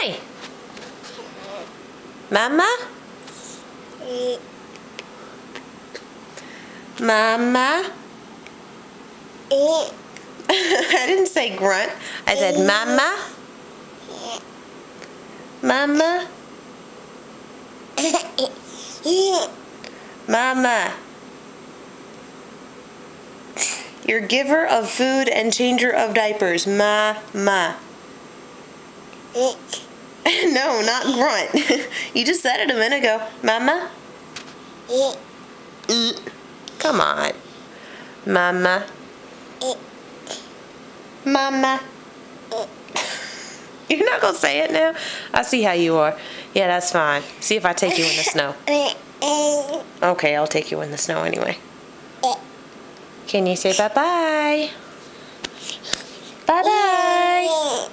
Hi. Mama? Mama? I didn't say grunt. I said mama. Mama. Mama. You're giver of food and changer of diapers. Ma. No, not grunt. You just said it a minute ago. Mama. Come on. Mama. Mama. You're not gonna say it now? I see how you are. Yeah, that's fine. See if I take you in the snow. Okay, I'll take you in the snow anyway. Can you say bye-bye? Bye-bye.